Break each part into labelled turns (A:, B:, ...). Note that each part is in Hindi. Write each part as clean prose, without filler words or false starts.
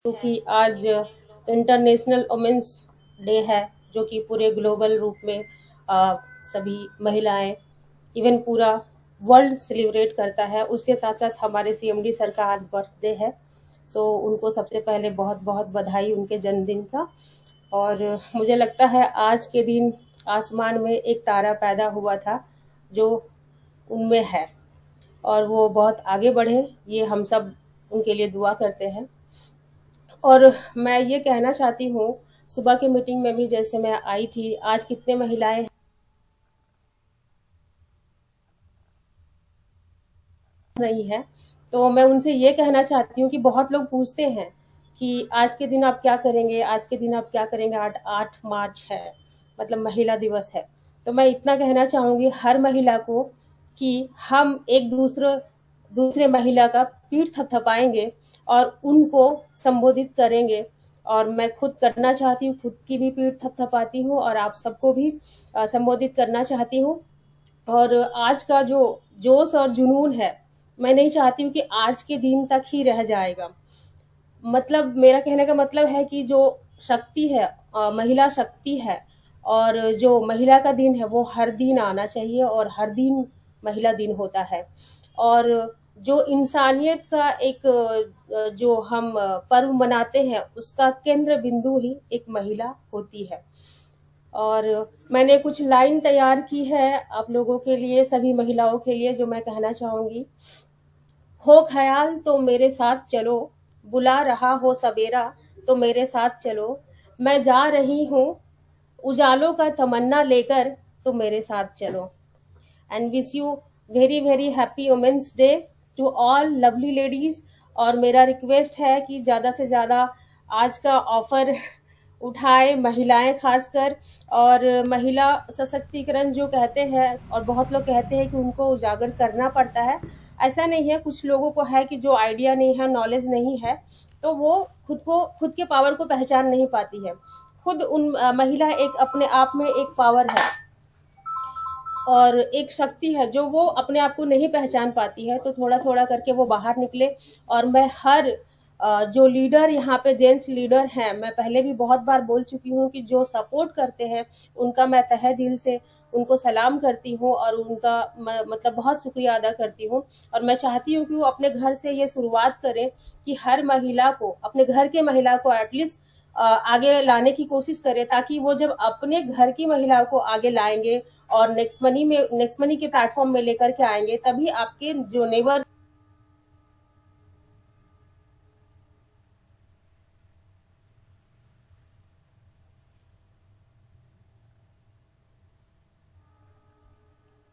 A: क्योंकि आज इंटरनेशनल वुमेन्स डे है, जो कि पूरे ग्लोबल रूप में सभी महिलाएं, इवन पूरा वर्ल्ड सेलिब्रेट करता है। उसके साथ साथ हमारे सीएमडी सर का आज बर्थडे है, सो उनको सबसे पहले बहुत बहुत बधाई उनके जन्मदिन का। और मुझे लगता है आज के दिन आसमान में एक तारा पैदा हुआ था जो उनमें है, और वो बहुत आगे बढ़े, ये हम सब उनके लिए दुआ करते हैं। और मैं ये कहना चाहती हूँ, सुबह की मीटिंग में भी जैसे मैं आई थी, आज कितने महिलाएं रही हैं, तो मैं उनसे ये कहना चाहती हूँ कि बहुत लोग पूछते हैं कि आज के दिन आप क्या करेंगे, आज के दिन आप क्या करेंगे। 8 मार्च है, मतलब महिला दिवस है। तो मैं इतना कहना चाहूंगी हर महिला को कि हम एक दूसरे महिला का पीठ थपथपाएंगे और उनको संबोधित करेंगे। और मैं खुद करना चाहती हूँ, खुद की भी पीठ थपथपाती हूँ और आप सबको भी संबोधित करना चाहती हूँ। और आज का जो जोश और जुनून है, मैं नहीं चाहती हूँ कि आज के दिन तक ही रह जाएगा। मतलब मेरा कहने का मतलब है कि जो शक्ति है, महिला शक्ति है, और जो महिला का दिन है वो हर दिन आना चाहिए, और हर दिन महिला दिन होता है। और जो इंसानियत का एक जो हम पर्व मनाते हैं, उसका केंद्र बिंदु ही एक महिला होती है। और मैंने कुछ लाइन तैयार की है आप लोगों के लिए, सभी महिलाओं के लिए, जो मैं कहना चाहूंगी। हो ख्याल तो मेरे साथ चलो, बुला रहा हो सवेरा तो मेरे साथ चलो, मैं जा रही हूँ उजालों का तमन्ना लेकर, तो मेरे साथ चलो। And wish you very very happy women's day to all lovely ladies. और मेरा रिक्वेस्ट है कि ज़्यादा से ज़्यादा आज का ऑफर उठाए महिलाएं खासकर। और महिला सशक्तिकरण जो कहते हैं, और बहुत लोग कहते हैं कि उनको उजागर करना पड़ता है, ऐसा नहीं है। कुछ लोगों को है कि जो आइडिया नहीं है, नॉलेज नहीं है, तो वो खुद के पावर को पहचान नहीं पाती है। खुद उन महिला एक अपने आप में एक पावर है और एक शक्ति है, जो वो अपने आप को नहीं पहचान पाती है। तो थोड़ा थोड़ा करके वो बाहर निकले। और मैं हर जो लीडर यहाँ पे जेंट्स लीडर हैं, मैं पहले भी बहुत बार बोल चुकी हूँ कि जो सपोर्ट करते हैं उनका मैं तहे दिल से उनको सलाम करती हूँ और उनका मतलब बहुत शुक्रिया अदा करती हूँ। और मैं चाहती हूँ कि वो अपने घर से ये शुरुआत करें कि हर महिला को, अपने घर के महिला को एटलीस्ट आगे लाने की कोशिश करें, ताकि वो जब अपने घर की महिलाओं को आगे लाएंगे और नेक्स्ट मनी के प्लेटफॉर्म में लेकर के आएंगे, तभी आपके जो नेबर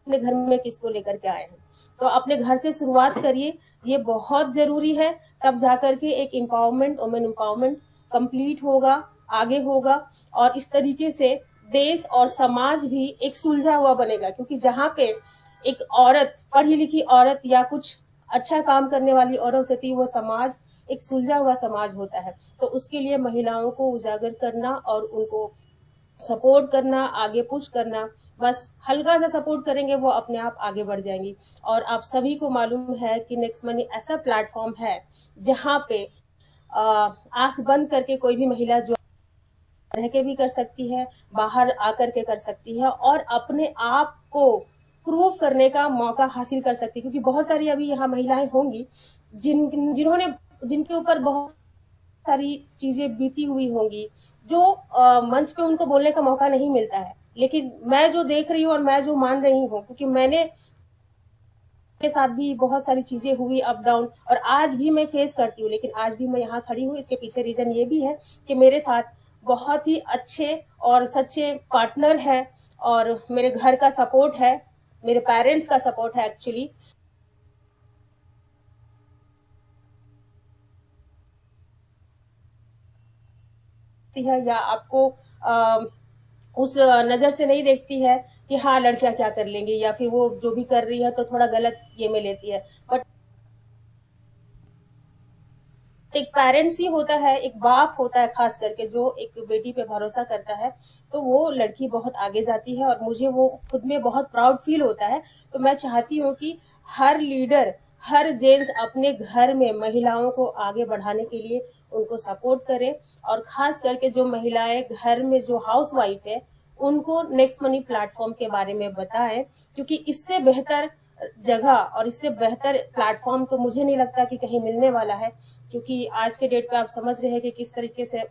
A: अपने घर में किसको लेकर के आए हैं। तो अपने घर से शुरुआत करिए, ये बहुत जरूरी है। तब जाकर के एक एम्पावरमेंट, वुमेन एम्पावरमेंट कंप्लीट होगा, आगे होगा। और इस तरीके से देश और समाज भी एक सुलझा हुआ बनेगा। क्योंकि जहाँ पे एक औरत, पढ़ी लिखी औरत या कुछ अच्छा काम करने वाली औरत होती है, वो समाज एक सुलझा हुआ समाज होता है। तो उसके लिए महिलाओं को उजागर करना और उनको सपोर्ट करना, आगे पुश करना, बस हल्का सा सपोर्ट करेंगे, वो अपने आप आगे बढ़ जाएंगी। और आप सभी को मालूम है कि नेक्स्ट मनी ऐसा प्लेटफॉर्म है जहाँ पे आंख बंद करके कोई भी महिला जो रह के भी कर सकती है, बाहर आकर के कर सकती है, और अपने आप को प्रूव करने का मौका हासिल कर सकती है। क्योंकि बहुत सारी अभी यहाँ महिलाएं होंगी जिनके ऊपर बहुत सारी चीजें बीती हुई होंगी, जो मंच पे उनको बोलने का मौका नहीं मिलता है। लेकिन मैं जो देख रही हूँ और मैं जो मान रही हूँ, क्योंकि मैंने के साथ भी बहुत सारी चीजें हुई अप डाउन, और आज भी मैं फेस करती हूँ, लेकिन आज भी मैं यहाँ खड़ी हूँ। इसके पीछे रीजन ये भी है कि मेरे साथ बहुत ही अच्छे और सच्चे पार्टनर है, और मेरे घर का सपोर्ट है, मेरे पेरेंट्स का सपोर्ट है एक्चुअली। है या आपको उस नजर से नहीं देखती है कि हाँ लड़कियां क्या कर लेंगी, या फिर वो जो भी कर रही है तो थोड़ा गलत ये में लेती है। बट एक पेरेंट्स ही होता है, एक बाप होता है खास करके, जो एक बेटी पे भरोसा करता है, तो वो लड़की बहुत आगे जाती है। और मुझे वो खुद में बहुत प्राउड फील होता है। तो मैं चाहती हूँ कि हर लीडर, हर जेंट्स अपने घर में महिलाओं को आगे बढ़ाने के लिए उनको सपोर्ट करे, और खास करके जो महिलाएं घर में जो हाउस वाइफ है उनको नेक्स्ट मनी प्लेटफॉर्म के बारे में बताएं, क्योंकि इससे बेहतर जगह और इससे बेहतर प्लेटफॉर्म तो मुझे नहीं लगता कि कहीं मिलने वाला है। क्योंकि आज के डेट पे आप समझ रहे हैं कि किस तरीके से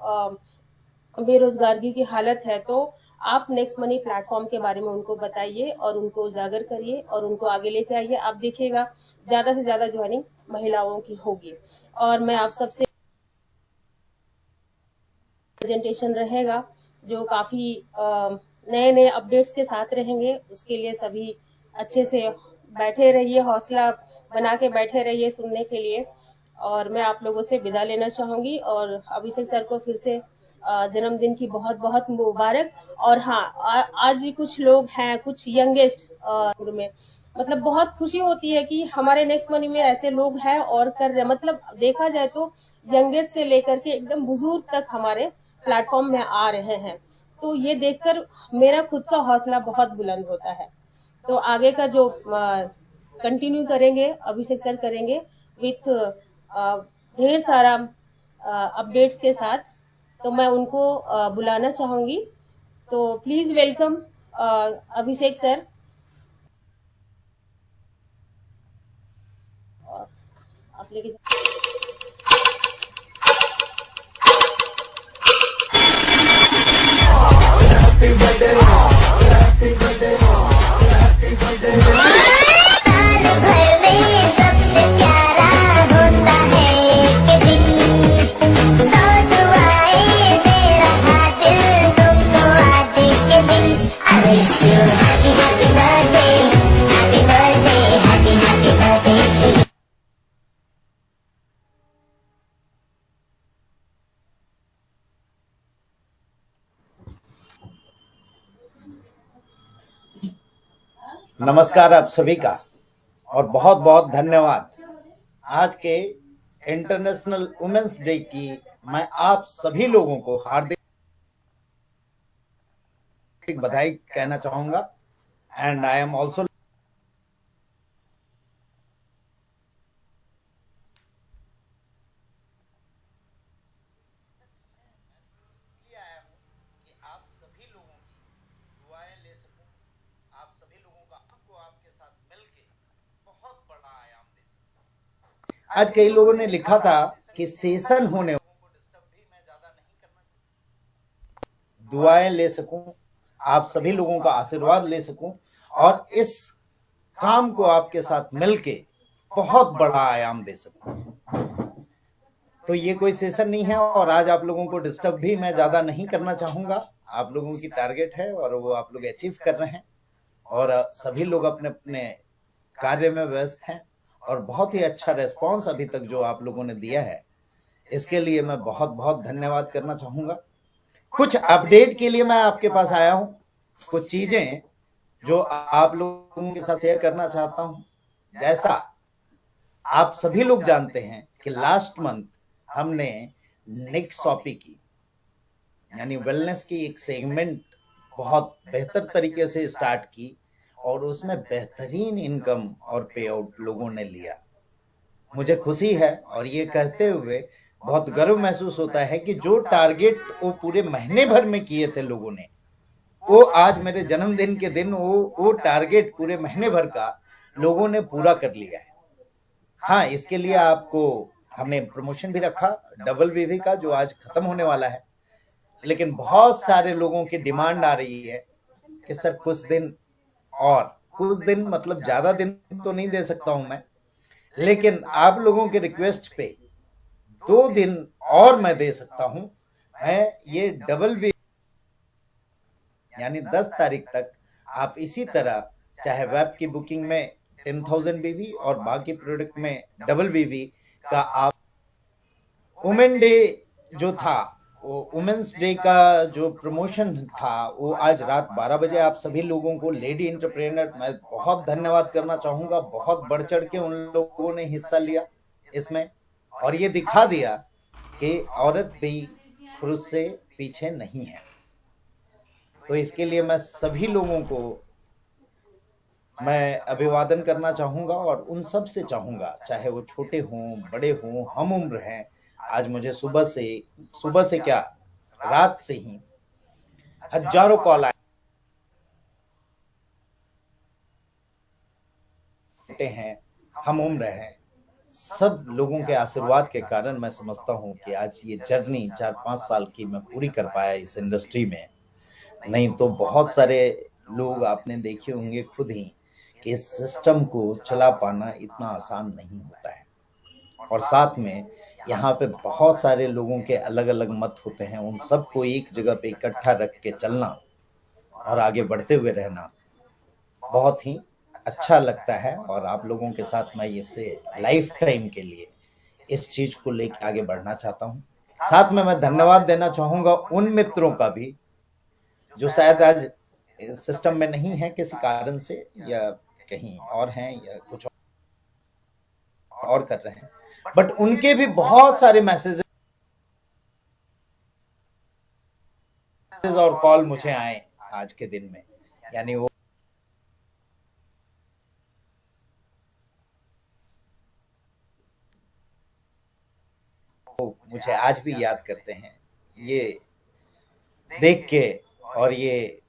A: बेरोजगारी की हालत है। तो आप नेक्स्ट मनी प्लेटफॉर्म के बारे में उनको बताइए और उनको उजागर करिए और उनको आगे लेके आइए। आप देखिएगा ज्यादा से ज्यादा ज्वाइनिंग महिलाओं की होगी। और मैं आप सबसे प्रेजेंटेशन रहेगा जो काफी नए नए अपडेट्स के साथ रहेंगे, उसके लिए सभी अच्छे से बैठे रहिए, हौसला बना के बैठे रहिए सुनने के लिए। और मैं आप लोगों से विदा लेना चाहूंगी, और अभिषेक सर को फिर से जन्मदिन की बहुत बहुत मुबारक। और हाँ, आज भी कुछ लोग हैं, कुछ यंगेस्ट में, मतलब बहुत खुशी होती है कि हमारे नेक्स्ट मनी में ऐसे लोग हैं और कर रहे, मतलब देखा जाए तो यंगेस्ट से लेकर के एकदम बुजुर्ग तक हमारे प्लेटफॉर्म में आ रहे हैं। तो ये देखकर मेरा खुद का हौसला बहुत बुलंद होता है। तो आगे का जो कंटिन्यू करेंगे अभिषेक सर करेंगे विथ ढेर सारा अपडेट्स के साथ। तो मैं उनको बुलाना चाहूंगी। तो प्लीज वेलकम अभिषेक सर। आप लेके
B: नमस्कार आप सभी का, और बहुत बहुत धन्यवाद। आज के इंटरनेशनल वुमेन्स डे की मैं आप सभी लोगों को हार्दिक बधाई कहना चाहूंगा। एंड आई एम ऑल्सो आप सभी लोगों की दुआएं ले सकूं, आप सभी लोगों का आपको आपके साथ मिलके बहुत बड़ा आयाम दे सकूं। आज कई लोगों ने लिखा था कि सेशन होने को डिस्टर्ब भी मैं ज्यादा नहीं करना, दुआएं ले सकूं, आप सभी लोगों का आशीर्वाद ले सकूं और इस काम को आपके साथ मिलके बहुत बड़ा आयाम दे सकूं। तो ये कोई सेशन नहीं है और आज आप लोगों को डिस्टर्ब भी मैं ज्यादा नहीं करना चाहूंगा। आप लोगों की टारगेट है और वो आप लोग अचीव कर रहे हैं, और सभी लोग अपने अपने कार्य में व्यस्त हैं, और बहुत ही अच्छा रेस्पॉन्स अभी तक जो आप लोगों ने दिया है इसके लिए मैं बहुत बहुत धन्यवाद करना चाहूंगा। कुछ अपडेट के लिए मैं आपके पास आया हूं, कुछ चीजें जो आप लोगों के साथ शेयर करना चाहता हूं। जैसा आप सभी लोग जानते हैं कि लास्ट मंथ हमने निक्सॉपी की यानी वेलनेस की एक सेगमेंट बहुत बेहतर तरीके से स्टार्ट की, और उसमें बेहतरीन इनकम और पे आउट लोगों ने लिया। मुझे खुशी है और ये कहते हुए बहुत गर्व महसूस होता है कि जो टारगेट वो पूरे महीने भर में किए थे लोगों ने, वो आज मेरे जन्मदिन के दिन वो टारगेट पूरे महीने भर का लोगों ने पूरा कर लिया है। हाँ, इसके लिए आपको हमने प्रमोशन भी रखा डबल बीवी का, जो आज खत्म होने वाला है। लेकिन बहुत सारे लोगों की डिमांड आ रही है कि सर कुछ दिन और, कुछ दिन मतलब ज्यादा दिन तो नहीं दे सकता हूं मैं, लेकिन आप लोगों के रिक्वेस्ट पे 2 दिन और मैं दे सकता हूं। मैं ये डबल बी यानी 10 तारीख तक आप इसी तरह चाहे वेब की बुकिंग में 10,000 बीवी और बाकी प्रोडक्ट में डबल बीवी का आप वुमेन डे जो था, वो वुमेन्स डे का जो प्रमोशन था, वो आज रात 12 बजे आप सभी लोगों को, लेडी एंटरप्रेन्योर, मैं बहुत धन्यवाद करना चाहूंगा। बहुत बढ़ चढ़ के उन लोगों ने हिस्सा लिया इसमें, और ये दिखा दिया कि औरत भी पुरुष से पीछे नहीं है। तो इसके लिए मैं सभी लोगों को मैं अभिवादन करना चाहूंगा और उन सब से चाहूंगा, चाहे वो छोटे हों बड़े हों हम उम्र हैं। आज मुझे सुबह से क्या रात से ही हजारों कॉल आते हैं, हम उम्र हैं। सब लोगों के आशीर्वाद के कारण मैं समझता हूं कि आज ये जर्नी 4-5 साल की मैं पूरी कर पाया इस इंडस्ट्री में। नहीं तो बहुत सारे लोग आपने देखे होंगे खुद ही कि इस सिस्टम को चला पाना इतना आसान नहीं होता है। और साथ में यहाँ पे बहुत सारे लोगों के अलग अलग मत होते हैं, उन सबको एक जगह पे इकट्ठा रख के चलना और आगे बढ़ते हुए रहना बहुत ही अच्छा लगता है। और आप लोगों के साथ मैं इसे लाइफ टाइम के लिए इस चीज को लेकर आगे बढ़ना चाहता हूँ। साथ में मैं धन्यवाद देना चाहूंगा उन मित्रों का भी जो शायद आज सिस्टम में नहीं है किसी कारण से, या कहीं और हैं या कुछ और कर रहे हैं, बट उनके भी बहुत सारे मैसेजेस और कॉल मुझे आए आज के दिन में। यानी वो मुझे आज भी याद करते हैं। ये देख के और ये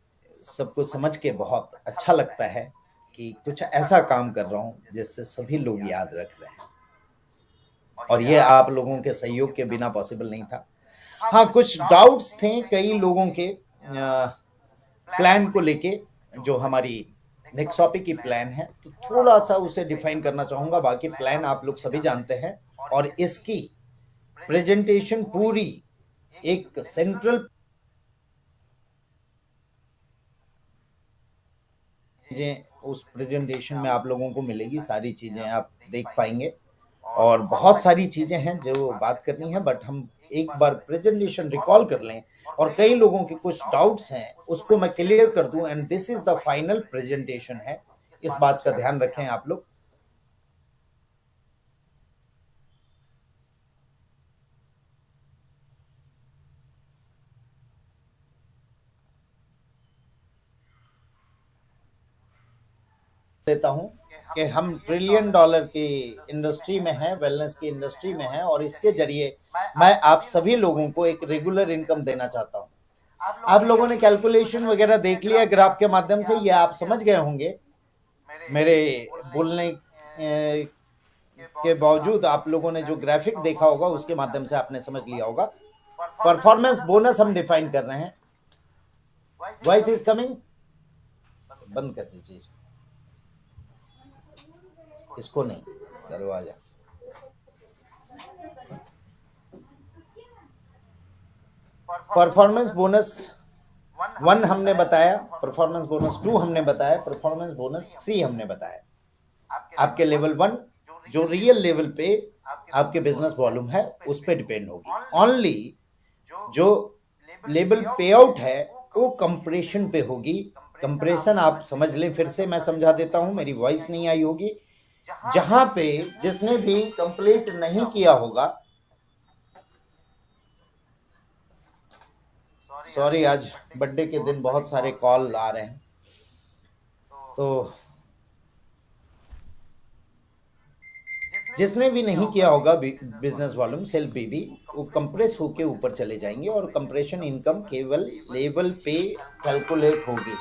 B: सब कुछ समझ के बहुत अच्छा लगता है कि कुछ ऐसा काम कर रहा हूँ जिससे सभी लोग याद रख रहे हैं। और ये आप लोगों के सहयोग के बिना पॉसिबल नहीं था। हाँ, कुछ डाउट्स थे कई लोगों के प्लान को लेके, जो हमारी नेक्सॉपी की प्लान है, तो थोड़ा सा उसे डिफाइन करना चाहूंगा। बाकी प्लान आप लोग सभी जानते हैं और इसकी प्रेजेंटेशन पूरी एक सेंट्रल चीजें उस प्रेजेंटेशन में आप लोगों को मिलेगी, सारी चीजें आप देख पाएंगे। और बहुत सारी चीजें हैं जो बात करनी है, बट हम एक बार प्रेजेंटेशन रिकॉल कर लें और कई लोगों के कुछ डाउट्स हैं उसको मैं क्लियर कर दूं। And this is the final presentation है, इस बात का ध्यान रखें आप लोग। देता हूं कि हम ट्रिलियन डॉलर की इंडस्ट्री में हैं, वेलनेस की इंडस्ट्री में हैं, और इसके जरिए मैं आप सभी लोगों को एक रेगुलर इनकम देना चाहता हूं। आप लोगों ने कैलकुलेशन वगैरह देख लिया ग्राफ के माध्यम से, ये आप समझ गए होंगे। मेरे बोलने के बावजूद आप लोगों ने जो ग्राफिक देखा होगा उसके माध्यम से आपने समझ लिया होगा। परफॉर्मेंस बोनस हम डिफाइन कर रहे हैं। वॉइस इज कमिंग, बंद कर दीजिए इसको नहीं, दरवाजा। परफॉर्मेंस बोनस 1 हमने बताया, परफॉर्मेंस बोनस 2 हमने बताया, परफॉर्मेंस बोनस 3 हमने बताया। आपके लेवल 1 जो रियल लेवल पे आपके बिजनेस वॉल्यूम है उस पे डिपेंड होगी। ओनली जो लेवल पे आउट है वो कंप्रेशन पे होगी। कंप्रेशन आप समझ लें, फिर से मैं समझा देता हूं, मेरी वॉइस नहीं आई होगी। जहां पे जिसने भी कंप्लीट नहीं किया होगा, सॉरी आज बर्थडे के दिन बहुत सारे कॉल आ रहे हैं, तो जिसने भी नहीं किया होगा बिजनेस वॉल्यूम सेल बीबी, वो कंप्रेस होके ऊपर चले जाएंगे और कंप्रेशन इनकम केवल लेवल पे कैलकुलेट होगी।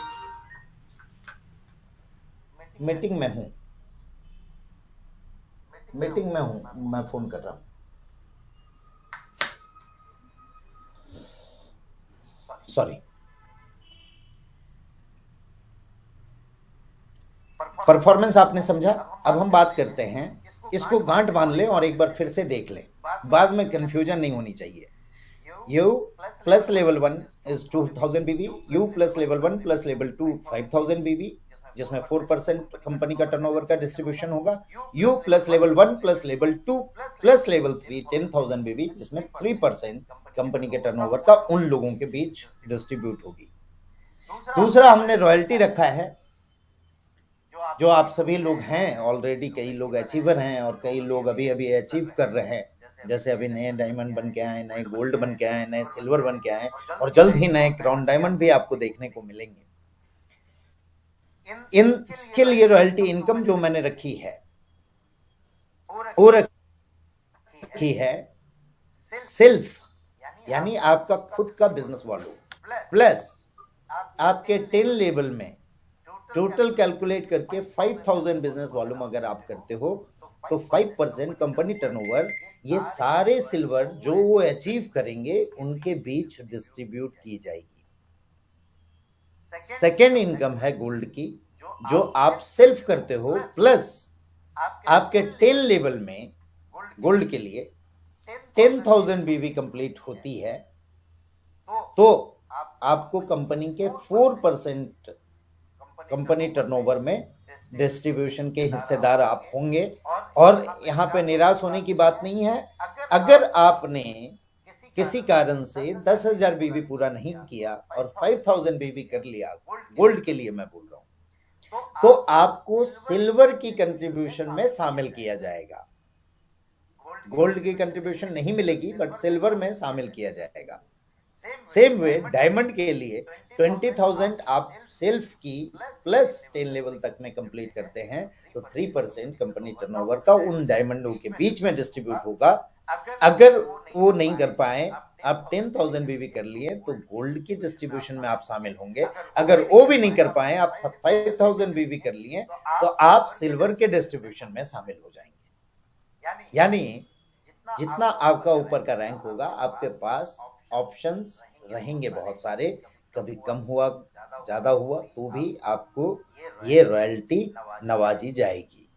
B: मीटिंग में हूं, मैं फोन कर रहा हूं, सॉरी। परफॉर्मेंस आपने समझा। अब हम बात करते हैं, इसको गांठ बांध लें और एक बार फिर से देख लें, बाद में कंफ्यूजन नहीं होनी चाहिए। U plus level 1 is 2000 BB, U plus level 1 plus level 2 5000 BB, जिसमें 4% कंपनी का टर्नओवर का डिस्ट्रीब्यूशन होगा। U plus level 1 plus level 2 plus level 3 10,000 BB, जिसमें 3% कंपनी के टर्नओवर का उन लोगों के बीच डिस्ट्रीब्यूट होगी। दूसरा हमने रॉयल्टी रखा है, जो आप सभी लोग हैं ऑलरेडी, कई लोग अचीवर हैं और कई लोग अभी अभी अचीव कर रहे हैं। जैसे अभी नए डायमंड बन के आए, नए गोल्ड बन के आए, नए सिल्वर बन के आए, और जल्द ही नए क्राउन डायमंड भी आपको देखने को मिलेंगे। इसके लिए रॉयल्टी इनकम जो मैंने रखी है वो रखी है सिर्फ, यानी आपका खुद का बिजनेस वॉल्यूम प्लस आपके 10 लेवल में टोटल कैलकुलेट करके 5000 बिजनेस वॉल्यूम अगर आप करते हो तो 5% कंपनी टर्नओवर, ये सारे सिल्वर जो वो अचीव करेंगे उनके बीच डिस्ट्रीब्यूट की जाएगी। सेकेंड इनकम है गोल्ड की, जो आप सेल्फ करते हो प्लस आपके 10 लेवल में गोल्ड के लिए 10,000 बीवी कंप्लीट होती है तो आपको कंपनी के 4% कंपनी टर्नओवर में डिस्ट्रीब्यूशन के हिस्सेदार आप होंगे। और यहाँ पे निराश होने की बात नहीं है, अगर आपने किसी कारण से 10,000 बीवी पूरा नहीं किया और 5,000 बीवी कर लिया, गोल्ड के लिए मैं बोल रहा हूं, तो आपको सिल्वर की कंट्रीब्यूशन में शामिल किया जाएगा। गोल्ड की कंट्रीब्यूशन नहीं मिलेगी बट सिल्वर में शामिल किया जाएगा। सेम वे डायमंड के लिए 20,000 आप सेल्फ की प्लस 10 लेवल तक में कंप्लीट करते हैं तो 3% कंपनी टर्नओवर का उन डायमंडों के बीच में डिस्ट्रीब्यूट होगा। अगर वो नहीं कर पाए, आप 10,000 बीवी कर लिए तो गोल्ड की डिस्ट्रीब्यूशन में आप शामिल होंगे। अगर वो भी नहीं कर पाए, आप 5,000 बीवी कर लिए तो आप सिल्वर के डिस्ट्रीब्यूशन में शामिल हो जाएंगे। यानी जितना आपका ऊपर का रैंक होगा, आपके पास ऑप्शंस रहेंगे बहुत सारे, कभी कम हुआ ज्यादा हुआ तो भी आपको ये रॉयल्टी नवाजी जाएगी,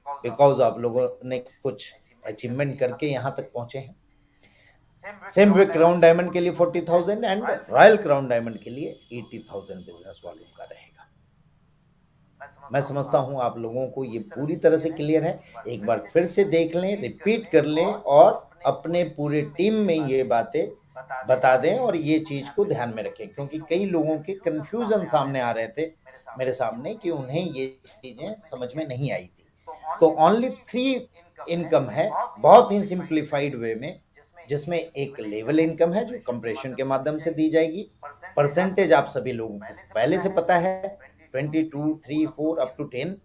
B: बिकॉज आप लोगों ने कुछ अचीवमेंट करके यहाँ तक पहुंचे हैं। सेम वे क्राउन डायमंड के लिए 40,000 एंड रॉयल क्राउन डायमंड के लिए 80,000 बिजनेस वॉल्यूम का रहेगा। मैं समझता हूं आप लोगों को ये पूरी तरह से क्लियर है। एक बार फिर से देख लें, रिपीट कर लें और अपने पूरे टीम में ये बातें बता दें और ये चीज को ध्यान में रखें, क्योंकि कई लोगों के कंफ्यूजन सामने आ रहे थे मेरे सामने कि उन्हें ये चीजें समझ में नहीं आई थी। तो ओनली 3 इनकम है, बहुत ही सिंप्लीफाइड वे में, जिसमें एक लेवल इनकम है जो कंप्रेशन के माध्यम से दी जाएगी। परसेंटेज आप सभी लोगों को पहले से पता है, 22, 3, 4 अप टू 10।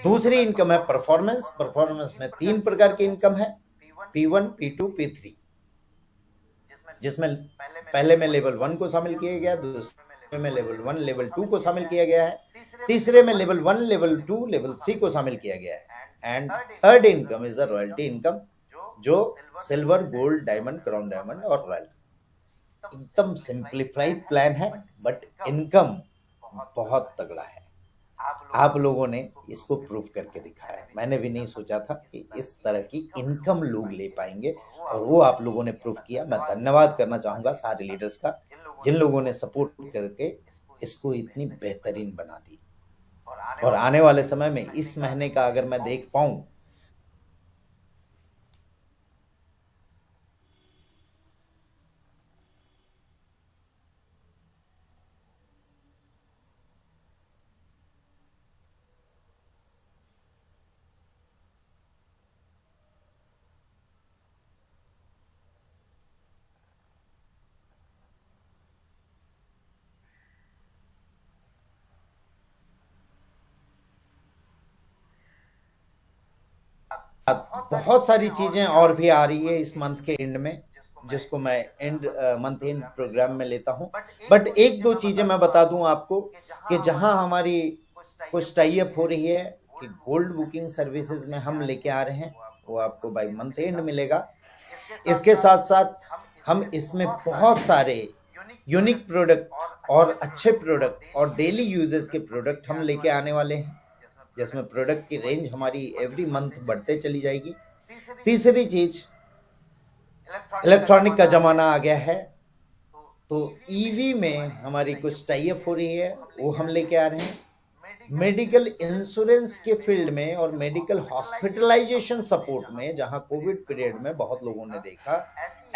B: दूसरी इनकम है परफॉर्मेंस। परफॉर्मेंस में 3 प्रकार की इनकम है, P1, P2, P3, जिसमें पहले में लेवल 1 को शामिल किया गया, दूसरे में लेवल 1, लेवल 2 को शामिल किया गया है, तीसरे में लेवल 1, लेवल 2, लेवल 3 को शामिल किया गया है। And third income is the royalty income, जो silver, gold, diamond, crown diamond और रॉयल। एकदम सिंप्लीफाइड प्लान है बट इनकम बहुत तगड़ा है। आप लोगों ने इसको प्रूव करके दिखाया। मैंने भी नहीं सोचा था कि इस तरह की इनकम लोग ले पाएंगे और वो आप लोगों ने प्रूव किया। मैं धन्यवाद करना चाहूंगा सारे लीडर्स का, जिन लोगों ने सपोर्ट करके इसको इतनी बेहतरीन बना दी। और आने वाले समय में इस महीने का अगर मैं देख पाऊं, बहुत सारी चीजें और भी आ रही है इस मंथ के एंड में, जिसको मैं मंथ एंड प्रोग्राम में लेता हूं। बट एक दो चीजें मैं बता दूं आपको कि जहां हमारी कुछ टाई अप हो रही है कि गोल्ड बुकिंग सर्विसेज में हम लेके आ रहे हैं, वो आपको बाय मंथ एंड मिलेगा। इसके साथ साथ हम इसमें बहुत सारे यूनिक प्रोडक्ट और अच्छे प्रोडक्ट और डेली यूजेस के प्रोडक्ट हम लेके आने वाले हैं, जिसमें प्रोडक्ट की रेंज हमारी एवरी मंथ बढ़ते चली जाएगी। तीसरी चीज, इलेक्ट्रॉनिक का जमाना आ गया है, तो ईवी में हमारी कुछ टाई अप हो रही है, वो हम लेके आ रहे हैं। मेडिकल इंश्योरेंस के फील्ड में और मेडिकल हॉस्पिटलाइजेशन सपोर्ट में, जहां कोविड पीरियड में बहुत लोगों ने देखा,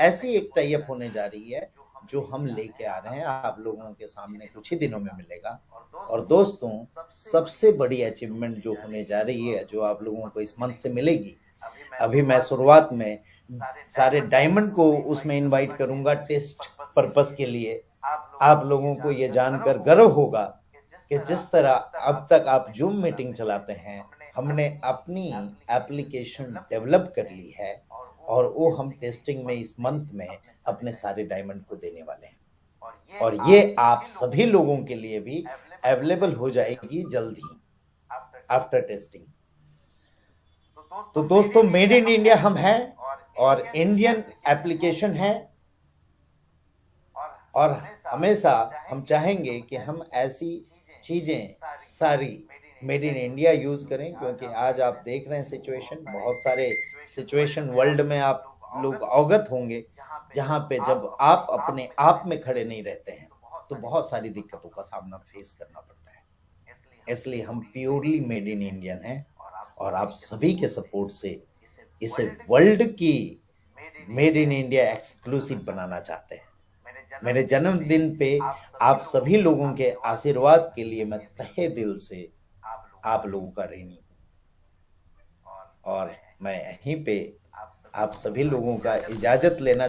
B: ऐसी एक टाई अप होने जा रही है जो हम लेके आ रहे हैं, आप लोगों के सामने कुछ ही दिनों में मिलेगा। और दोस्तों, सबसे बड़ी अचीवमेंट जो होने जा रही है, जो आप लोगों को इस मंथ से मिलेगी, अभी मैं शुरुआत में सारे डायमंड को उसमें इनवाइट करूंगा टेस्ट पर्पस के लिए। आप लोगों को ये जानकर गर्व होगा कि जिस तरह अब तक आप जूम मीटिंग चलाते हैं, हमने अपनी एप्लीकेशन डेवलप कर ली है और वो हम टेस्टिंग में इस मंथ में अपने सारे डायमंड को देने वाले हैं और ये आप सभी लोगों के लिए भी अवेलेबल हो जाएगी जल्द ही आफ्टर टेस्टिंग। तो दोस्तों, मेड इन इंडिया हम हैं और इंडियन एप्लीकेशन है और हमेशा हम चाहेंगे कि हम ऐसी चीजें सारी मेड इन इंडिया यूज करें, क्योंकि आज आप देख रहे हैं सिचुएशन, बहुत सारे सिचुएशन वर्ल्ड में आप लोग अवगत होंगे जहां पे जब आप अपने आप में खड़े नहीं रहते हैं तो बहुत सारी दिक्कतों का सामना फेस करना पड़ता है। इसलिए हम प्योरली मेड इन इंडियन हैं और आप सभी के सपोर्ट से इसे वर्ल्ड की मेड इन इंडिया एक्सक्लूसिव बनाना चाहते हैं। मेरे जन्मदिन पे आप सभी लोगों के आशीर्वाद के लिए मैं तहे दिल से आप लोगों का ऋणी हूं और मैं यहीं पे आप सभी लोगों का इजाजत लेना